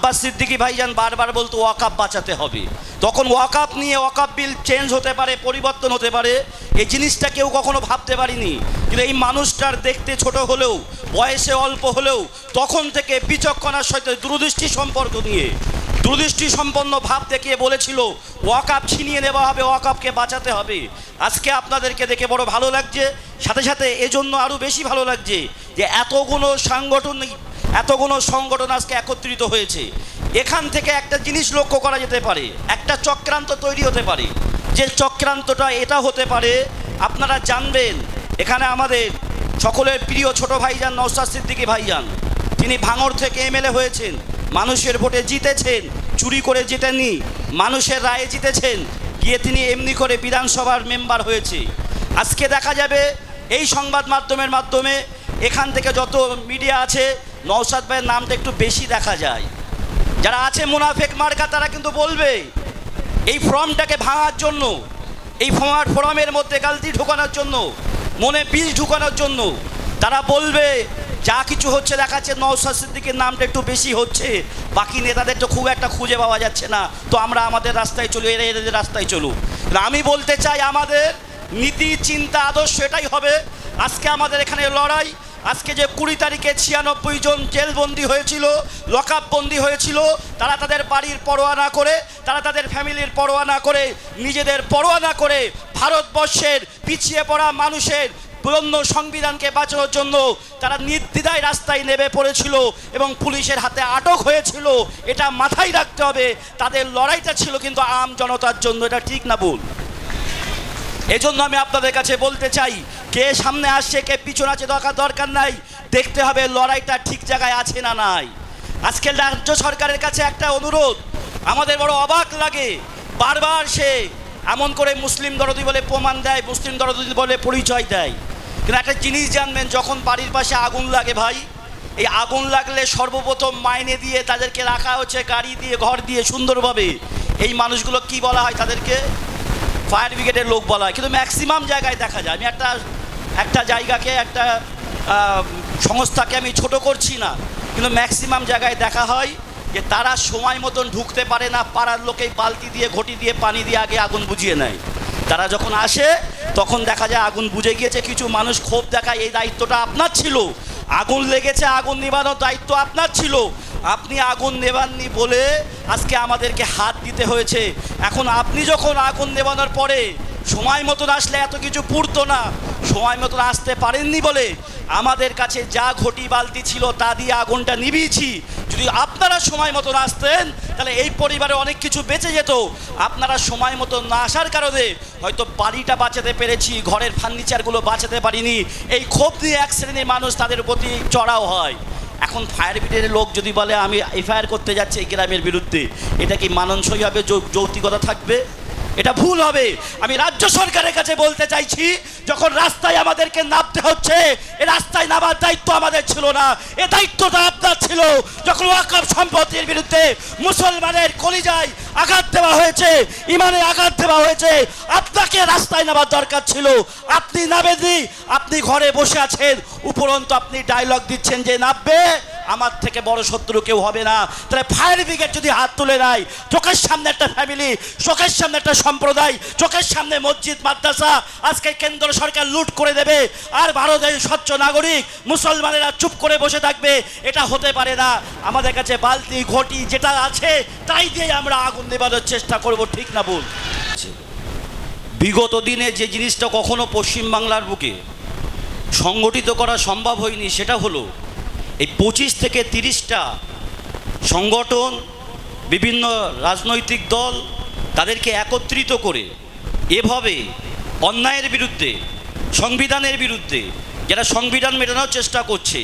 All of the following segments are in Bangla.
আব্বাস সিদ্দিকী ভাইজান বারবার বলতো ওয়াকাফ বাঁচাতে হবে, তখন ওয়াকাফ নিয়ে ওয়াকাফ বিল চেঞ্জ হতে পারে, পরিবর্তন হতে পারে, এই জিনিসটা কেউ কখনো ভাবতে পারিনি। কিন্তু এই মানুষটার দেখতে ছোট হলেও, বয়সে অল্প হলেও, তখন থেকে বিচক্ষণার সাথে দূরদৃষ্টি সম্পর্ক নিয়ে দূরদৃষ্টি সম্পন্ন ভাব দেখিয়ে বলেছিল ওয়াকাফ ছিনিয়ে নেওয়া হবে, ওয়াকাফকে বাঁচাতে হবে। আজকে আপনাদেরকে দেখে বড় ভালো লাগছে, সাথে সাথে এজন্য আরও বেশি ভালো লাগছে যে এতগুলো সংগঠন আজকে একত্রিত হয়েছে। এখান থেকে একটা জিনিস লক্ষ্য করা যেতে পারে, একটা চক্রান্ত তৈরি হতে পারে। যে চক্রান্তটা এটা হতে পারে, আপনারা জানবেন, এখানে আমাদের সকলের প্রিয় ছোট ভাইজান নওশাদ সিদ্দিকী ভাইজান, তিনি ভাঙড় থেকে এমএলএ হয়েছেন, মানুষের ভোটে জিতেছেন, চুরি করে জিতেননি, মানুষের রায়ে জিতেছেন, গিয়ে তিনি এমনি করে বিধানসভার মেম্বার হয়েছে। আজকে দেখা যাবে এই সংবাদ মাধ্যমের মাধ্যমে এখান থেকে যত মিডিয়া আছে, নওশাদ ভাইয়ের নামটা একটু বেশি দেখা যায়। যারা আছে মুনাফেক মার্কা, তারা কিন্তু বলবে এই ফর্মটাকে ভাঙার জন্য, এই ফর্মের মধ্যে গালতি ঢোকানোর জন্য, মনে বিষ ঢুকানোর জন্য তারা বলবে যা কিছু হচ্ছে দেখাচ্ছে নওশাদ সিদ্দিকীর নামটা একটু বেশি হচ্ছে, বাকি নেতাদের তো খুব একটা খুঁজে পাওয়া যাচ্ছে না, তো আমরা আমাদের রাস্তায় চলুক, এরা এদের রাস্তায় চলুক। আমি বলতে চাই আমাদের নীতি, চিন্তা, আদর্শ এটাই হবে। আজকে আমাদের এখানে লড়াই, আজকে যে 20 তারিখে 96 জন জেলবন্দি হয়েছিল, লকআপবন্দি হয়েছিল, তারা তাদের বাড়ির পরোয়া না করে, তারা তাদের ফ্যামিলির পরোয়া না করে, নিজেদের পরোয়া না করে ভারতবর্ষের পিছিয়ে পড়া মানুষের পুরনো সংবিধানকে বাঁচানোর জন্য তারা নির্দ্বিধায় রাস্তায় নেমে পড়েছিল এবং পুলিশের হাতে আটক হয়েছিল। এটা মাথায় রাখতে হবে, তাদের লড়াইটা ছিল কিন্তু আম জনতার জন্য। এটা ঠিক না ভুল? এজন্য আমি আপনাদের কাছে বলতে চাই, কে সামনে আসছে কে পিছনে আছে দরকার নাই, দেখতে হবে লড়াইটা ঠিক জায়গায় আছে না নাই। আজকে রাজ্য সরকারের কাছে একটা অনুরোধ, আমাদের বড় অবাক লাগে, বারবার সে এমন করে মুসলিম দরদি বলে প্রমাণ দেয়, মুসলিম দরদি বলে পরিচয় দেয়। কিন্তু একটা জিনিস জানবেন, যখন বাড়ির পাশে আগুন লাগে ভাই, এই আগুন লাগলে সর্বপ্রথম মাইনে দিয়ে তাদেরকে রাখা হচ্ছে, গাড়ি দিয়ে, ঘর দিয়ে সুন্দরভাবে। এই মানুষগুলো কি বলা হয়? তাদেরকে ফায়ার ব্রিগেডের লোক বলা হয়। কিন্তু ম্যাক্সিমাম জায়গায় দেখা যায়, আমি একটা জায়গাকে, একটা সংস্থাকে আমি ছোট করছি না, কিন্তু ম্যাক্সিমাম জায়গায় দেখা হয় যে তারা সময় মতন ঢুকতে পারে না, পাড়ার লোকেই বালতি দিয়ে, ঘটি দিয়ে, পানি দিয়ে আগে আগুন বুঝিয়ে নেয়। তারা যখন আসে তখন দেখা যায় আগুন বুঝে গিয়েছে। কিছু মানুষ ক্ষোভ দেখায়, এই দায়িত্বটা আপনার ছিল, আগুন লেগেছে, আগুন নেভানোর দায়িত্ব আপনার ছিল, আপনি আগুন নেভাননি বলে আজকে আমাদেরকে হাত দিতে হয়েছে। এখন আপনি যখন আগুন নেভানোর পরে সময় মতন আসলে এত কিছু পুড়তো না, সময় মতন আসতে পারেননি বলে আমাদের কাছে যা ঘটি বালতি ছিল তা দিয়ে আগুনটা নিভিয়েছি। যদি আপনারা সময় মতন আসতেন তাহলে এই পরিবারে অনেক কিছু বেঁচে যেত। আপনারা সময় মতন না আসার কারণে হয়তো বাড়িটা বাঁচাতে পেরেছি, ঘরের ফার্নিচারগুলো বাঁচাতে পারিনি। এই ক্ষোভ নিয়ে এক শ্রেণীর মানুষ তাদের প্রতি চড়াও হয়। এখন ফায়ার ব্রিগেডের লোক যদি বলে আমি এফআইআর করতে যাচ্ছি এই গ্রামের বিরুদ্ধে, এটা কি মানানসই হবে? যৌক্তিকতা থাকবে? এটা ভুল হবে। আমি রাজ্য সরকারের কাছে বলতে চাইছি, যখন রাস্তায় আমাদেরকে নামতে হচ্ছে, এই রাস্তায় নামার দায়িত্ব আমাদের ছিল না, এ দায়িত্বটা আপনার ছিল। যখন ওয়াকফ সম্পত্তির বিরুদ্ধে মুসলমানের কলিজায় আঘাত দেওয়া হয়েছে, ইমানে আঘাত দেওয়া হয়েছে, আপনাকে রাস্তায় নামার দরকার ছিল। আপনি নামেননি, আপনি ঘরে বসে আছেন, উপরন্তু আপনি ডায়লগ দিচ্ছেন যে নামবে, আমার থেকে বড় শত্রু কেউ হবে না। তাহলে ফায়ার ব্রিগেড যদি হাত তুলে নেয়, চোখের সামনে একটা ফ্যামিলি, চোখের সামনে একটা সম্প্রদায়, চোখের সামনে মসজিদ মাদ্রাসা আজকে কেন্দ্র সরকার লুট করে দেবে, আর ভারতের স্বচ্ছ নাগরিক মুসলমানেরা চুপ করে বসে থাকবে, এটা হতে পারে না। আমাদের কাছে বালতি, ঘটি যেটা আছে তাই দিয়ে আমরা আগুন নেভানোর চেষ্টা করব, ঠিক না ভুল? বিগত দিনে যে জিনিসটা কখনো পশ্চিমবাংলার বুকে সংগঠিত করা সম্ভব হয়নি, সেটা হলো এই 25 থেকে 30টা সংগঠন, বিভিন্ন রাজনৈতিক দল, তাদেরকে একত্রিত করে এভাবে অন্যায়ের বিরুদ্ধে, সংবিধানের বিরুদ্ধে, যারা সংবিধান মেটানোর চেষ্টা করছে,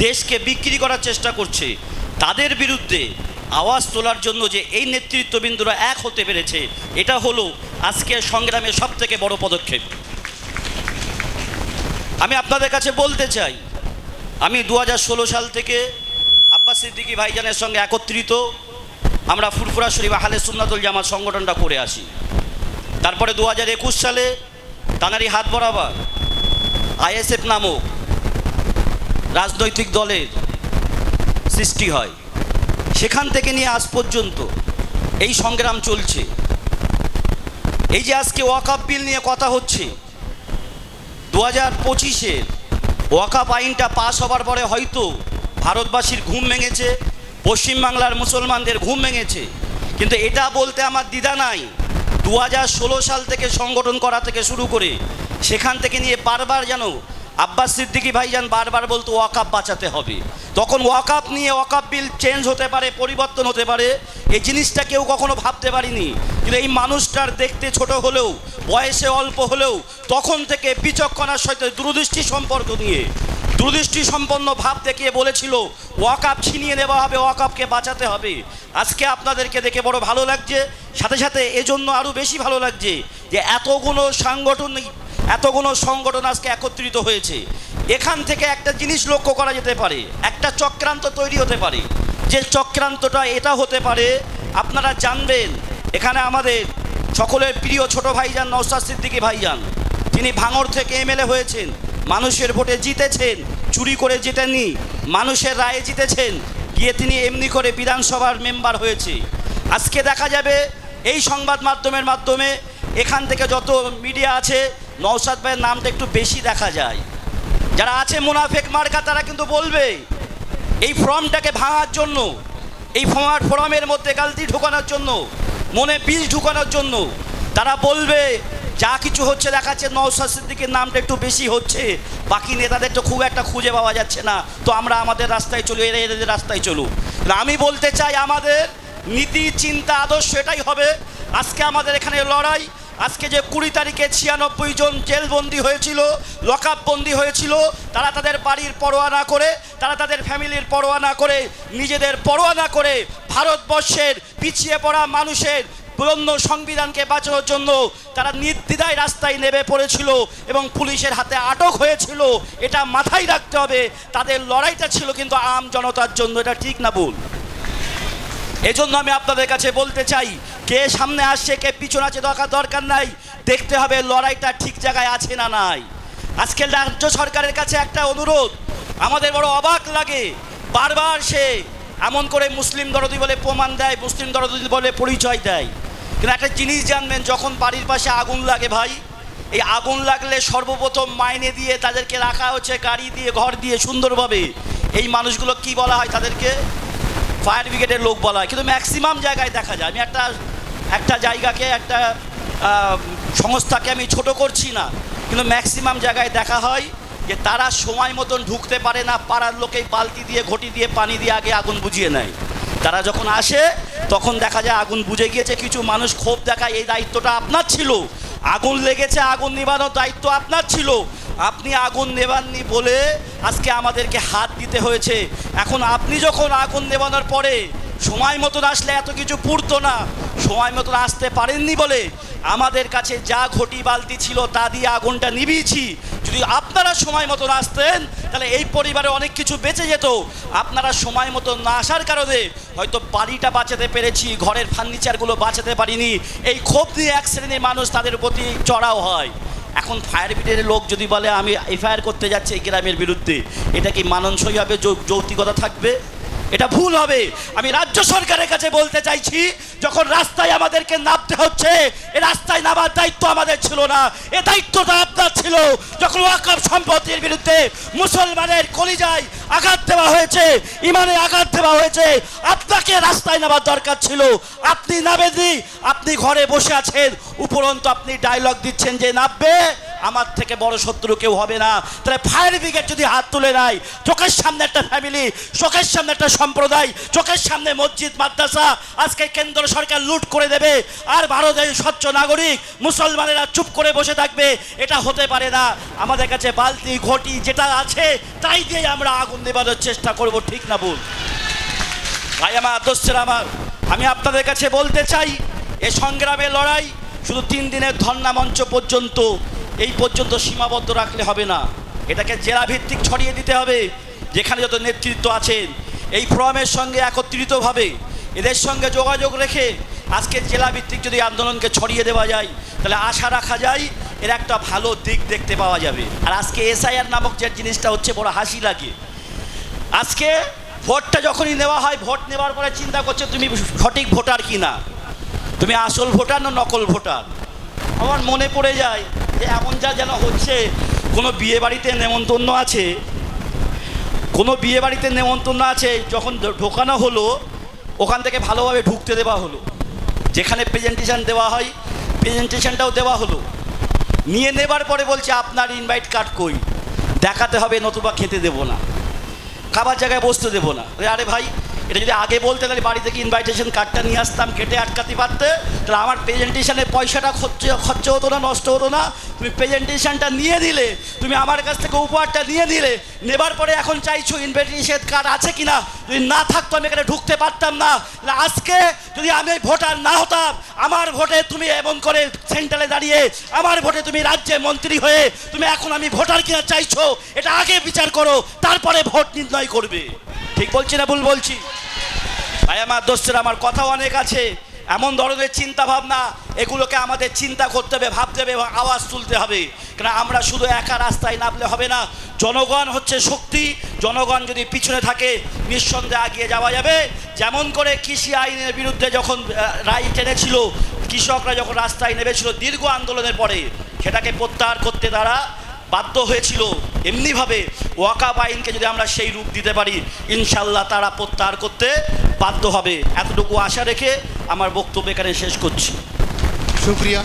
দেশকে বিক্রি করার চেষ্টা করছে, তাদের বিরুদ্ধে আওয়াজ তোলার জন্য যে এই নেতৃত্ববৃন্দরা এক হতে পেরেছে, এটা হলো আজকের সংগ্রামের সবথেকে বড় পদক্ষেপ। আমি আপনাদের কাছে বলতে চাই, আমি 2016 সাল থেকে আব্বাস সিদ্দিকী ভাইজানের সঙ্গে একত্রিত আমরা ফুরফুরা শরীফ আহলে সুন্নাতুল জামাত সংগঠনটা করে আসি। তারপরে 2021 সালে তানারি হাত বরাবর আইএসএফ নামক রাজনৈতিক দলের সৃষ্টি হয়। সেখান থেকে নিয়ে আজ পর্যন্ত এই সংগ্রাম চলছে। এই যে আজকে ওয়াকফ বিল নিয়ে কথা হচ্ছে, 2025-এর ওয়াকফ আইনটা পাস হবার পরে হয়তো ভারতবাসীর ঘুম ভেঙেছে, পশ্চিমবাংলার মুসলমানদের ঘুম ভেঙেছে, কিন্তু এটা বলতে আমার দ্বিধা নাই। 2016 সাল থেকে সংগঠন করা থেকে শুরু করে সেখান থেকে নিয়ে বারবার যেন আব্বাস সিদ্দিকী ভাইজান বারবার বলতো ওয়াকফ বাঁচাতে হবে। তখন ওয়াকফ নিয়ে ওয়াকফ বিল চেঞ্জ হতে পারে, পরিবর্তন হতে পারে, এই জিনিসটা কেউ কখনো ভাবতে পারিনি। কিন্তু এই মানুষটার দেখতে ছোট হলেও, বয়সে অল্প হলেও, তখন থেকে বিচক্ষণার সাথে দূরদৃষ্টি সম্পর্ক নিয়ে দূরদৃষ্টি সম্পন্ন ভাব দেখিয়ে বলেছিল ওয়াকফ ছিনিয়ে নেওয়া হবে, ওয়াকফকে বাঁচাতে হবে। আজকে আপনাদেরকে দেখে বড় ভালো লাগছে, সাথে সাথে এজন্য আরও বেশি ভালো লাগছে যে এতগুলো সংগঠন আজকে একত্রিত হয়েছে। এখান থেকে একটা জিনিস লক্ষ্য করা যেতে পারে, একটা চক্রান্ত তৈরি হতে পারে। যে চক্রান্তটা এটা হতে পারে, আপনারা জানবেন, এখানে আমাদের সকলের প্রিয় ছোট ভাইজান নওশাদ সিদ্দিকী ভাইজান, তিনি ভাঙড় থেকে এমএলএ হয়েছেন, মানুষের ভোটে জিতেছেন, চুরি করে জিতেননি, মানুষের রায়ে জিতেছেন, গিয়ে তিনি এমনি করে বিধানসভার মেম্বার হয়েছে। আজকে দেখা যাবে এই সংবাদ মাধ্যমের মাধ্যমে এখান থেকে যত মিডিয়া আছে, নওশাদ ভাইয়ের নামটা একটু বেশি দেখা যায়। যারা আছে মুনাফেক মার্কা, তারা কিন্তু বলবে এই ফর্মটাকে ভাঙার জন্য, এই ফর্মের মধ্যে গালতি ঢুকানোর জন্য, মনে বিষ ঢুকানোর জন্য তারা বলবে যা কিছু হচ্ছে দেখাচ্ছে নওশাদ সিদ্দিকীর নামটা একটু বেশি হচ্ছে, বাকি নেতাদের তো খুব একটা খুঁজে পাওয়া যাচ্ছে না, তো আমরা আমাদের রাস্তায় চলুক, এরা এদের রাস্তায় চলুক। আমি বলতে চাই আমাদের নীতি, চিন্তা, আদর্শ এটাই হবে। আজকে আমাদের এখানে লড়াই, আজকে যে 20 তারিখে 96 জন জেলবন্দি হয়েছিল, লকআপবন্দি হয়েছিল, তারা তাদের বাড়ির পরোয়া না করে, তারা তাদের ফ্যামিলির পরোয়া না করে, নিজেদের পরোয়া না করে ভারতবর্ষের পিছিয়ে পড়া মানুষের পুরনো সংবিধানকে বাঁচানোর জন্য তারা নির্দ্বিধায় রাস্তায় নেমে পড়েছিল এবং পুলিশের হাতে আটক হয়েছিল। এটা মাথায় রাখতে হবে, তাদের লড়াইটা ছিল কিন্তু আম জনতার জন্য। এটা ঠিক না ভুল? এজন্য আমি আপনাদের কাছে বলতে চাই, কে সামনে আসছে কে পিছনে আছে দরকার নাই, দেখতে হবে লড়াইটা ঠিক জায়গায় আছে না নাই। আজকে রাজ্য সরকারের কাছে একটা অনুরোধ, আমাদের বড় অবাক লাগে, বারবার সে এমন করে মুসলিম দরদি বলে প্রমাণ দেয়, মুসলিম দরদি বলে পরিচয় দেয়, কিন্তু একটা জিনিস জানবেন, যখন বাড়ির পাশে আগুন লাগে ভাই, এই আগুন লাগলে সর্বপ্রথম মাইনে দিয়ে তাদেরকে রাখা হচ্ছে, গাড়ি দিয়ে, ঘর দিয়ে, সুন্দরভাবে। এই মানুষগুলো কি বলা হয়? তাদেরকে ফায়ার ব্রিগেডের লোক বলা হয়। কিন্তু ম্যাক্সিমাম জায়গায় দেখা যায়, আমি একটা জায়গাকে, একটা সংস্থাকে আমি ছোট করছি না, কিন্তু ম্যাক্সিমাম জায়গায় দেখা হয় যে তারা সময় মতন ঢুকতে পারে না, পাড়ার লোকেই বালতি দিয়ে, ঘটি দিয়ে, পানি দিয়ে আগে আগুন বুঝিয়ে নেয়। তারা যখন আসে তখন দেখা যায় আগুন বুঝে গিয়েছে। কিছু মানুষ ক্ষোভ দেখায়, এই দায়িত্বটা আপনার ছিল, আগুন লেগেছে, আগুন নেভানোর দায়িত্ব আপনার ছিল, আপনি আগুন নেভাননি বলে আজকে আমাদেরকে হাত দিতে হয়েছে। এখন আপনি যখন আগুন নেভানোর পরে সময় মতন আসলে এত কিছু পুড়তো না, সময় মতন আসতে পারেননি বলে আমাদের কাছে যা ঘটি বালতি ছিল তা দিয়ে আগুনটা নিভিয়েছি। যদি আপনারা সময় মতন আসতেন তাহলে এই পরিবারে অনেক কিছু বেঁচে যেত। আপনারা সময় মতন না আসার কারণে হয়তো বাড়িটা বাঁচাতে পেরেছি, ঘরের ফার্নিচারগুলো বাঁচাতে পারিনি। এই ক্ষোভ নিয়ে এক শ্রেণীর মানুষ তাদের প্রতি চড়াও হয়। এখন ফায়ার ব্রিগেডের লোক যদি বলে আমি এফআইআর করতে যাচ্ছি এই গ্রামের বিরুদ্ধে, এটা কি মানানসই হবে? যৌক্তিকতা থাকবে? এটা ভুল হবে। আমি রাজ্য সরকারের কাছে বলতে চাইছি, যখন রাস্তায় আমাদেরকে নামতে হচ্ছে, এ রাস্তায় নামার দায়িত্ব আমাদের ছিল না, এ দায়িত্বটা আপনার ছিল। যখন ওয়াকফ সম্পত্তির বিরুদ্ধে মুসলমানের কলিজায় আঘাত দেওয়া হয়েছে, ইমানে আঘাত দেওয়া হয়েছে, আপনাকে রাস্তায় নামার দরকার ছিল। আপনি নামেননি, আপনি ঘরে বসে আছেন, উপরন্তু আপনি ডায়লগ দিচ্ছেন যে নামবে, আমার থেকে বড় শত্রু কেউ হবে না। তাহলে ফায়ার ব্রিগেড যদি হাত তুলে নেয়, চোখের সামনে একটা ফ্যামিলি, চোখের সামনে একটা সম্প্রদায়, চোখের সামনে মসজিদ, মাদ্রাসা আজকে কেন্দ্র সরকার লুট করে দেবে, আর ভারতের স্বচ্ছ নাগরিক মুসলমানেরা চুপ করে বসে থাকবে, এটা হতে পারে না। আমাদের কাছে বালতি, ঘটি যেটা আছে তাই দিয়ে আমরা আগুন নেভানোর চেষ্টা করব, ঠিক না ভুল? ভাই আমার, দোস্তের আমার, আমি আপনাদের কাছে বলতে চাই, এ সংগ্রামে লড়াই শুধু 3 দিনের ধর্ণা মঞ্চ পর্যন্ত, এই পর্যন্ত সীমাবদ্ধ রাখলে হবে না, এটাকে জেলা ভিত্তিক ছড়িয়ে দিতে হবে। যেখানে যত নেতৃত্ব আছেন এই ফোরামের সঙ্গে একত্রিতভাবে এদের সঙ্গে যোগাযোগ রেখে আজকে জেলা ভিত্তিক যদি আন্দোলনকে ছড়িয়ে দেওয়া যায়, তাহলে আশা রাখা যায় এর একটা ভালো দিক দেখতে পাওয়া যাবে। আর আজকে এসআইআর নামক যে জিনিসটা হচ্ছে, বড় হাসি লাগে। আজকে ভোটটা যখনই নেওয়া হয়, ভোট নেওয়ার পরে চিন্তা করছে তুমি সঠিক ভোটার কি না, তুমি আসল ভোটার না নকল ভোটার। আমার মনে পড়ে যায় যে এমন যা যেন হচ্ছে, কোনো বিয়ে বাড়িতে নেমন্তন্ন আছে, কোনো বিয়ে বাড়িতে নেমন্তন্ন আছে, যখন ঢোকানো হলো ওখান থেকে ভালোভাবে ঢুকতে দেওয়া হলো, যেখানে প্রেজেন্টেশন দেওয়া হয় প্রেজেন্টেশনটাও দেওয়া হলো, নিয়ে নেবার পরে বলছে আপনার ইনভাইট কার্ড কই, দেখাতে হবে নতুবা খেতে দেবো না, খাবার জায়গায় বসতে দেবো না। আরে ভাই, এটা যদি আগে বলতে তাহলে বাড়ি থেকে ইনভাইটেশন কার্ডটা নিয়ে আসতাম, কেটে আটকাতে পারতে, তাহলে আমার প্রেজেন্টেশনের পয়সাটা খরচ হতো না, নষ্ট হতো না। তুমি প্রেজেন্টেশনটা নিয়ে দিলে, তুমি আমার কাছ থেকে উপহারটা নিয়ে দিলে, নেবার পরে এখন চাইছো ইনভাইটেশন কার্ড আছে কি না, যদি না থাকতো আমি এখানে ঢুকতে পারতাম না। আজকে যদি আমি ভোটার না হতাম, আমার ভোটে তুমি এমন করে সেন্ট্রালে দাঁড়িয়ে, আমার ভোটে তুমি রাজ্যে মন্ত্রী হয়ে তুমি এখন আমি ভোটার কিনা চাইছো, এটা আগে বিচার করো, তারপরে ভোট নির্ণয় করবে। ঠিক বলছি না ভুল বলছি? ভাই আমার দোস্তেরা, আমার কথা অনেক আছে, এমন ধরনের চিন্তা ভাবনা, এগুলোকে আমাদের চিন্তা করতে হবে, ভাবতে হবে এবং আওয়াজ তুলতে হবে। কারণ আমরা শুধু একা রাস্তায় নামলে হবে না, জনগণ হচ্ছে শক্তি, জনগণ যদি পিছনে থাকে নিঃসন্দেহে এগিয়ে যাওয়া যাবে। যেমন করে কৃষি আইনের বিরুদ্ধে যখন রায় টেনেছিল, কৃষকরা যখন রাস্তায় নেমেছিল দীর্ঘ আন্দোলনের পরে, সেটাকে প্রত্যাহার করতে তারা বাধ্য হয়েছিল, এমনিভাবে ওয়াকাফ আইনকে যদি আমরা সেই রূপ দিতে পারি, ইনশাল্লাহ তারা প্রত্যাহার করতে বাধ্য হবে। এতটুকু আশা রেখে আমার বক্তব্য এখানে শেষ করছি। শুক্রিয়া।